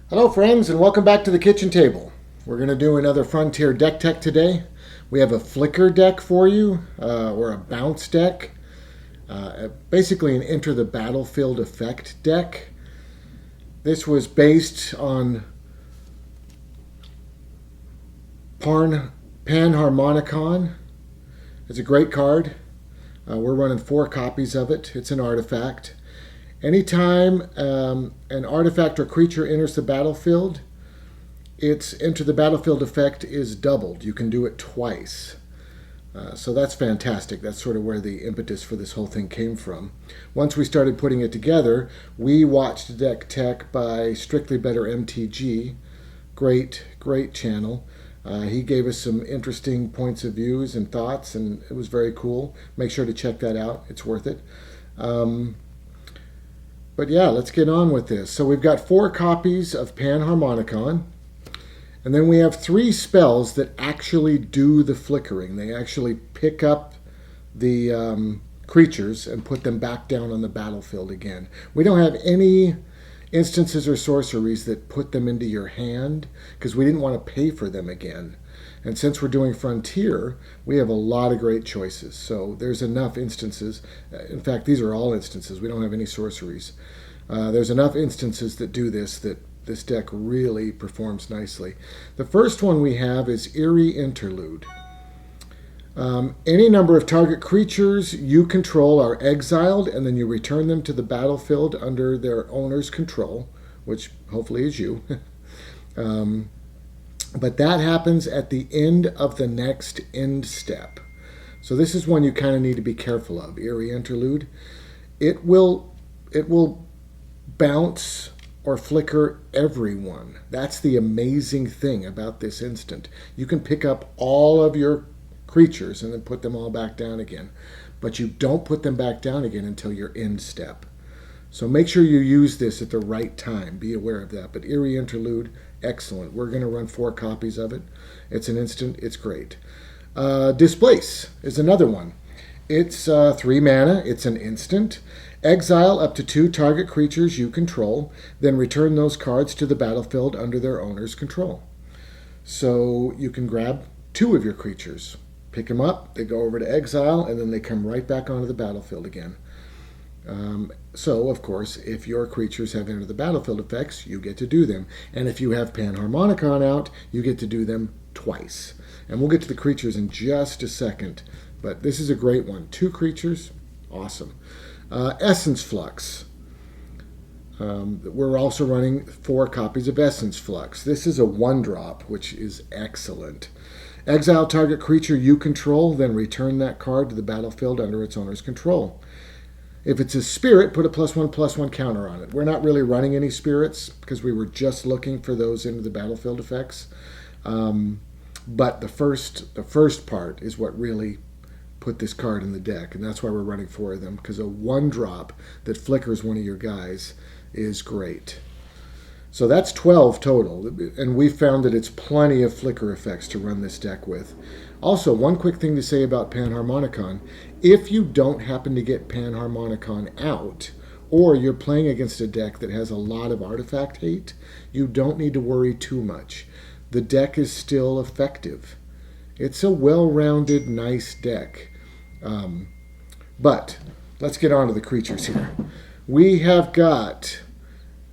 Hello friends, and welcome back to the kitchen table. We're going to do another Frontier deck tech today. We have a flicker deck for you, or a bounce deck. Basically an enter the battlefield effect deck. This was based on Panharmonicon. It's a great card. We're running 4 copies of it. It's an artifact. Anytime an artifact or creature enters the battlefield, its enter the battlefield effect is doubled. You can do it twice. So that's fantastic. That's sort of where the impetus for this whole thing came from. Once we started putting it together, we watched Deck Tech by Strictly Better MTG. Great channel. He gave us some interesting points of views and thoughts, and it was very cool. Make sure to check that out. It's worth it. But yeah, let's get on with this. So we've got 4 copies of Panharmonicon. And then we have 3 spells that actually do the flickering. They actually pick up the creatures and put them back down on the battlefield again. We don't have any instances or sorceries that put them into your hand because we didn't want to pay for them again. And since we're doing Frontier, we have a lot of great choices. So there's enough instances. In fact, these are all instances. We don't have any sorceries. There's enough instances that do this that this deck really performs nicely. The first one we have is Eerie Interlude. Any number of target creatures you control are exiled, and then you return them to the battlefield under their owner's control, which hopefully is you. But that happens at the end of the next end step. So this is one you kind of need to be careful of, Eerie Interlude. It will bounce or flicker everyone. That's the amazing thing about this instant. You can pick up all of your creatures and then put them all back down again. But you don't put them back down again until your end step. So make sure you use this at the right time. Be aware of that. But Eerie Interlude, excellent. We're going to run 4 copies of it. It's an instant. It's great. Displace is another one. It's 3 mana. It's an instant. Exile up to 2 target creatures you control. Then return those cards to the battlefield under their owner's control. So you can grab 2 of your creatures. Pick them up. They go over to exile. And then they come right back onto the battlefield again. So, of course, if your creatures have entered the battlefield effects, you get to do them. And if you have Panharmonicon out, you get to do them twice. And we'll get to the creatures in just a second. But this is a great one. 2 creatures, awesome. Essence Flux. We're also running 4 copies of Essence Flux. This is a 1-drop, which is excellent. Exile target creature you control, then return that card to the battlefield under its owner's control. If it's a spirit, put a +1/+1 counter on it. We're not really running any spirits because we were just looking for those into the battlefield effects. But the first part is what really put this card in the deck, and that's why we're running 4 of them, because a 1-drop that flickers one of your guys is great. So that's 12 total, and we found that it's plenty of flicker effects to run this deck with. Also, one quick thing to say about Panharmonicon. If you don't happen to get Panharmonicon out, or you're playing against a deck that has a lot of artifact hate, you don't need to worry too much. The deck is still effective. It's a well-rounded, nice deck. But let's get on to the creatures here. We have got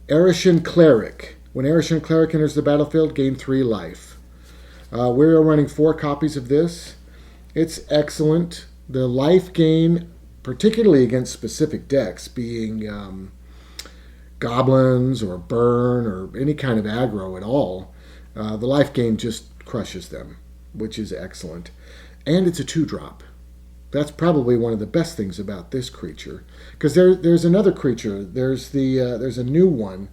Arashin Cleric. When Arashin Cleric enters the battlefield, gain 3 life. We're running 4 copies of this. It's excellent. The life gain, particularly against specific decks, being goblins or burn or any kind of aggro at all, the life gain just crushes them, which is excellent. And it's a 2-drop. That's probably one of the best things about this creature, because there's another creature. There's a new one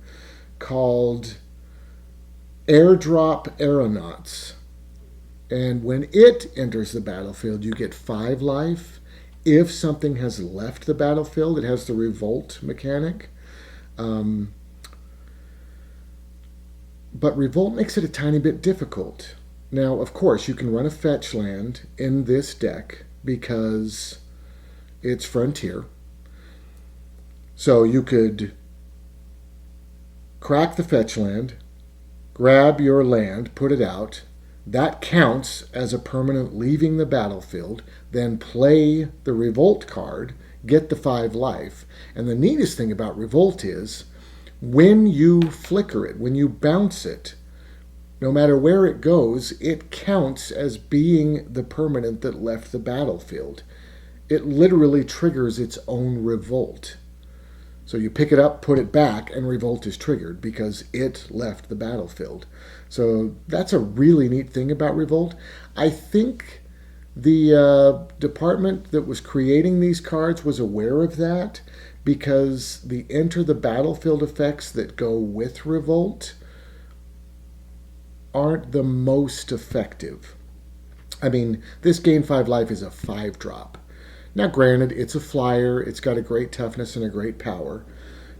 called Airdrop Aeronauts, and when it enters the battlefield, you get 5 life. If something has left the battlefield, it has the revolt mechanic. But revolt makes it a tiny bit difficult. Now, of course, you can run a fetch land in this deck because it's Frontier. So you could crack the fetch land, grab your land, put it out. That counts as a permanent leaving the battlefield. Then play the Revolt card, get the 5 life. And the neatest thing about Revolt is when you flicker it, when you bounce it, no matter where it goes, it counts as being the permanent that left the battlefield. It literally triggers its own revolt. So you pick it up, put it back, and revolt is triggered because it left the battlefield. So that's a really neat thing about revolt. I think the department that was creating these cards was aware of that because the enter the battlefield effects that go with revolt aren't the most effective. I mean, this gain 5 life is a 5-drop. Now, granted, it's a flyer, it's got a great toughness and a great power,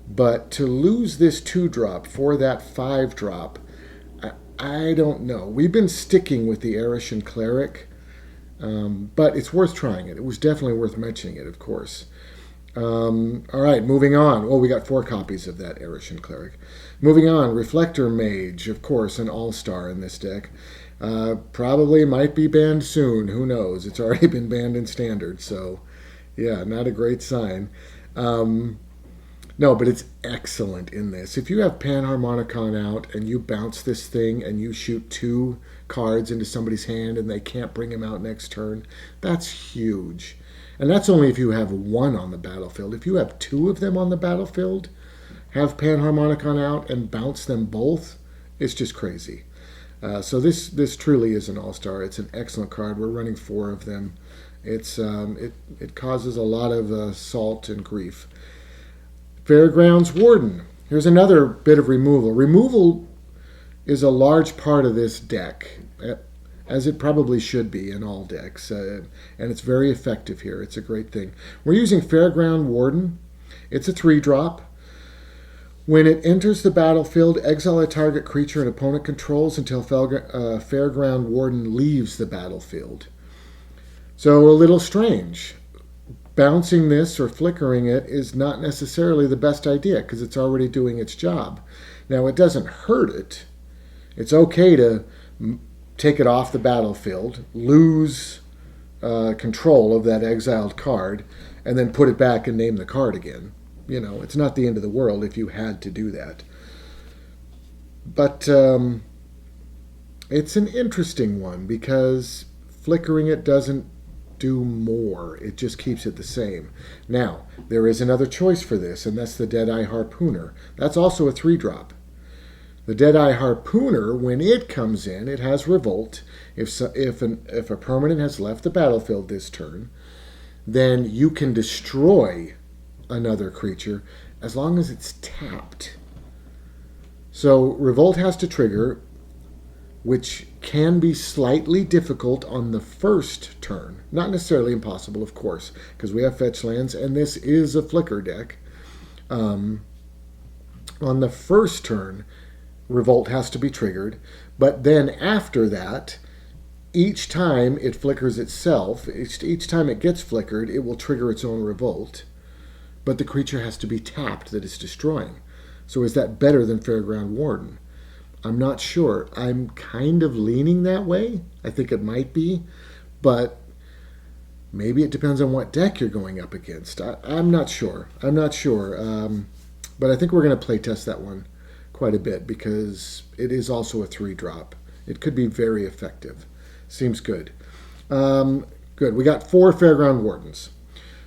but to lose this 2-drop for that 5-drop, I don't know. We've been sticking with the Arashin Cleric, but it's worth trying it. It was definitely worth mentioning it, of course. All right, moving on. Oh, we got 4 copies of that Arashin Cleric. Moving on, Reflector Mage, of course, an all-star in this deck. Probably might be banned soon. Who knows? It's already been banned in Standard, so yeah, not a great sign. No, but it's excellent in this. If you have Panharmonicon out and you bounce this thing and you shoot 2 cards into somebody's hand and they can't bring him out next turn, that's huge. And that's only if you have 1 on the battlefield. If you have 2 of them on the battlefield, have Panharmonicon out and bounce them both, it's just crazy. So this truly is an all-star. It's an excellent card. We're running 4 of them. It causes a lot of salt and grief. Fairgrounds Warden. Here's another bit of removal. Removal is a large part of this deck, as it probably should be in all decks, and it's very effective here. It's a great thing. We're using Fairground Warden. It's a 3-drop. When it enters the battlefield, exile a target creature an opponent controls until Fairground Warden leaves the battlefield. So a little strange. Bouncing this or flickering it is not necessarily the best idea because it's already doing its job. Now, it doesn't hurt it. It's okay to take it off the battlefield, lose control of that exiled card, and then put it back and name the card again. You know, it's not the end of the world if you had to do that. But it's an interesting one because flickering it doesn't do more. It just keeps it the same. Now, there is another choice for this, and that's the Deadeye Harpooner. That's also a 3-drop. The Deadeye Harpooner, when it comes in, it has Revolt. If a permanent has left the battlefield this turn, then you can destroy another creature as long as it's tapped. So Revolt has to trigger, which can be slightly difficult on the first turn. Not necessarily impossible, of course, because we have fetch lands, and this is a flicker deck. On the first turn, Revolt has to be triggered, but then after that, each time it flickers itself, each time it gets flickered, it will trigger its own Revolt. But the creature has to be tapped that it's destroying. So is that better than Fairground Warden? I'm not sure. I'm kind of leaning that way. I think it might be. But maybe it depends on what deck you're going up against. I'm not sure. But I think we're going to play test that one quite a bit because it is also a 3-drop. It could be very effective. Seems good. Good. We got 4 Fairground Wardens.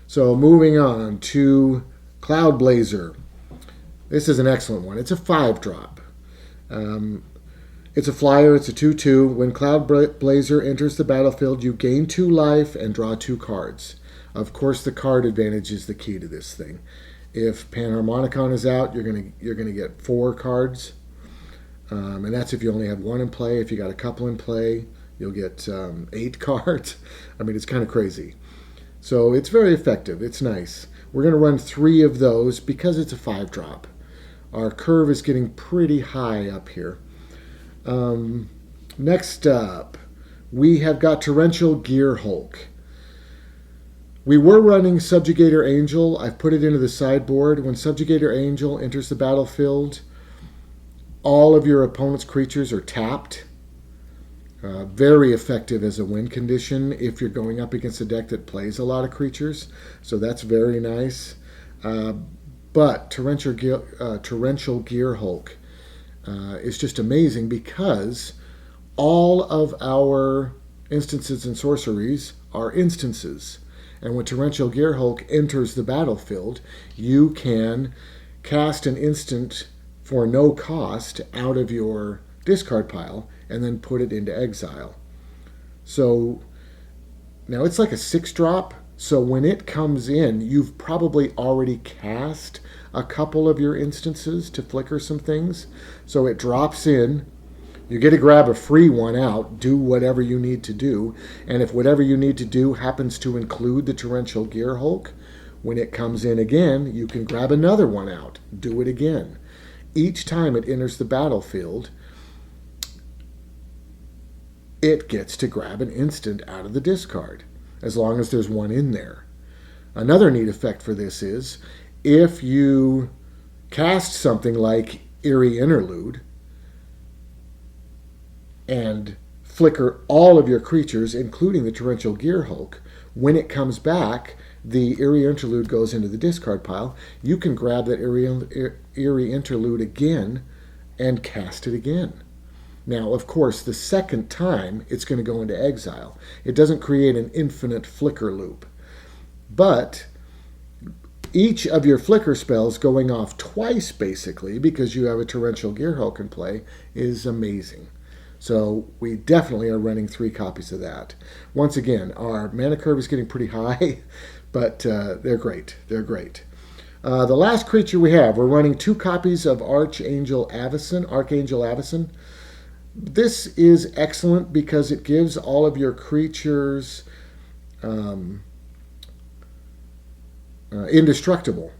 So moving on to Cloudblazer. This is an excellent one. It's a 5-drop. It's a flyer. It's a 2/2. When Cloudblazer enters the battlefield, you gain 2 life and draw 2 cards. Of course, the card advantage is the key to this thing. If Panharmonicon is out, you're gonna get 4 cards, and that's if you only have 1 in play. If you got a couple in play, you'll get 8 cards. I mean, it's kind of crazy. So it's very effective. It's nice. We're going to run 3 of those because it's a 5-drop. Our curve is getting pretty high up here. Next up, we have got Torrential Gearhulk. We were running Subjugator Angel. I've put it into the sideboard. When Subjugator Angel enters the battlefield, All of your opponent's creatures are tapped. Very effective as a win condition if you're going up against a deck that plays a lot of creatures. So that's very nice. But Torrential Gearhulk is just amazing because all of our instances and sorceries are instances. And when Torrential Gearhulk enters the battlefield, you can cast an instant for no cost out of your discard pile and then put it into exile. So now it's like a 6-drop. So when it comes in, you've probably already cast a couple of your instances to flicker some things. So it drops in. You get to grab a free one out, do whatever you need to do. And if whatever you need to do happens to include the Torrential Gearhulk, when it comes in again, you can grab another one out, do it again. Each time it enters the battlefield, it gets to grab an instant out of the discard, as long as there's one in there. Another neat effect for this is, if you cast something like Eerie Interlude and flicker all of your creatures, including the Torrential Gearhulk, when it comes back, the Eerie Interlude goes into the discard pile. You can grab that Eerie Interlude again and cast it again. Now, of course, the second time, it's going to go into exile. It doesn't create an infinite flicker loop. But each of your flicker spells going off twice, basically, because you have a Torrential Gearhulk in play, is amazing. So we definitely are running 3 copies of that. Once again, our mana curve is getting pretty high, but they're great. They're great. The last creature we have, we're running 2 copies of Archangel Avacyn. This is excellent because it gives all of your creatures indestructible.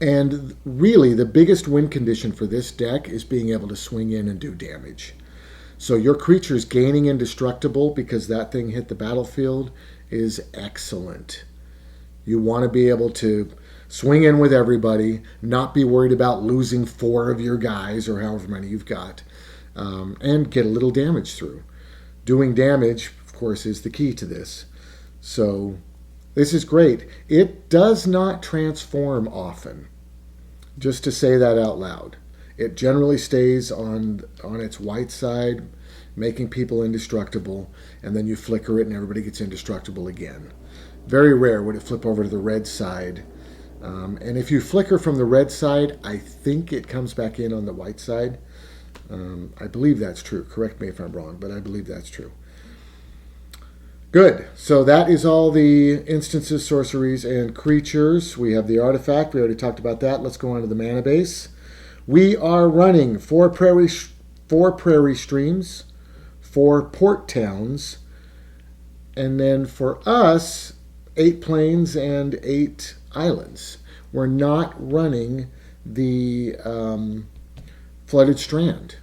And really, the biggest win condition for this deck is being able to swing in and do damage. So your creatures gaining indestructible because that thing hit the battlefield is excellent. You want to be able to swing in with everybody, not be worried about losing 4 of your guys or however many you've got, and get a little damage through. Doing damage, of course, is the key to this. So this is great. It does not transform often, just to say that out loud. It generally stays on its white side, making people indestructible, and then you flicker it and everybody gets indestructible again. Very rare would it flip over to the red side. And if you flicker from the red side, I think it comes back in on the white side. I believe that's true. Correct me if I'm wrong, but I believe that's true. Good. So that is all the instances, sorceries, and creatures. We have the artifact. We already talked about that. Let's go on to the mana base. We are running 4 prairie streams, 4 port towns, and then for us, 8 plains and 8 islands. We're not running the Flooded Strand.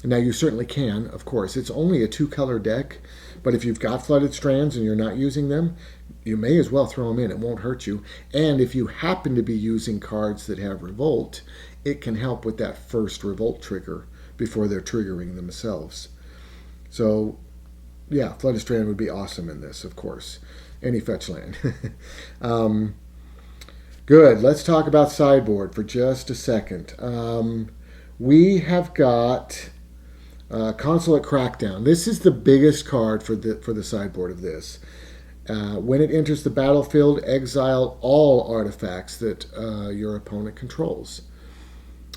Now, you certainly can, of course. It's only a 2-color deck, but if you've got Flooded Strands and you're not using them, you may as well throw them in. It won't hurt you. And if you happen to be using cards that have Revolt, it can help with that first Revolt trigger before they're triggering themselves. So, yeah, Flooded Strand would be awesome in this, of course. Any fetch land. Good. Let's talk about sideboard for just a second. We have got Consulate Crackdown. This is the biggest card for the sideboard of this. When it enters the battlefield, exile all artifacts that your opponent controls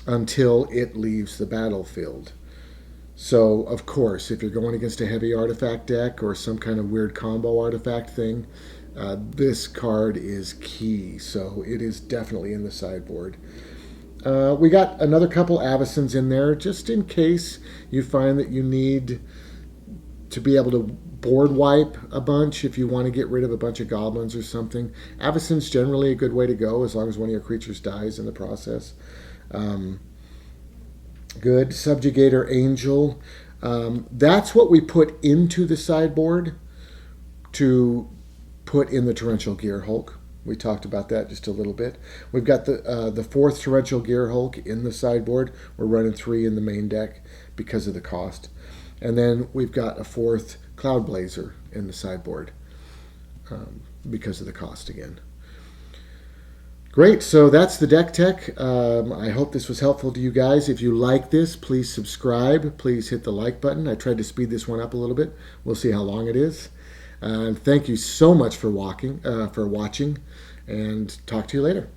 until it leaves the battlefield. So, of course, if you're going against a heavy artifact deck or some kind of weird combo artifact thing, this card is key. So it is definitely in the sideboard. We got another couple Avacyns in there, just in case you find that you need to be able to board wipe a bunch if you want to get rid of a bunch of goblins or something. Avacyn's generally a good way to go as long as one of your creatures dies in the process. Good. Subjugator Angel. That's what we put into the sideboard to put in the Torrential Gearhulk. We talked about that just a little bit. We've got the fourth Torrential Gearhulk in the sideboard. We're running 3 in the main deck because of the cost. And then we've got a fourth Cloudblazer in the sideboard because of the cost again. Great, so that's the deck tech. I hope this was helpful to you guys. If you like this, please subscribe. Please hit the like button. I tried to speed this one up a little bit. We'll see how long it is. Thank you so much for watching, and talk to you later.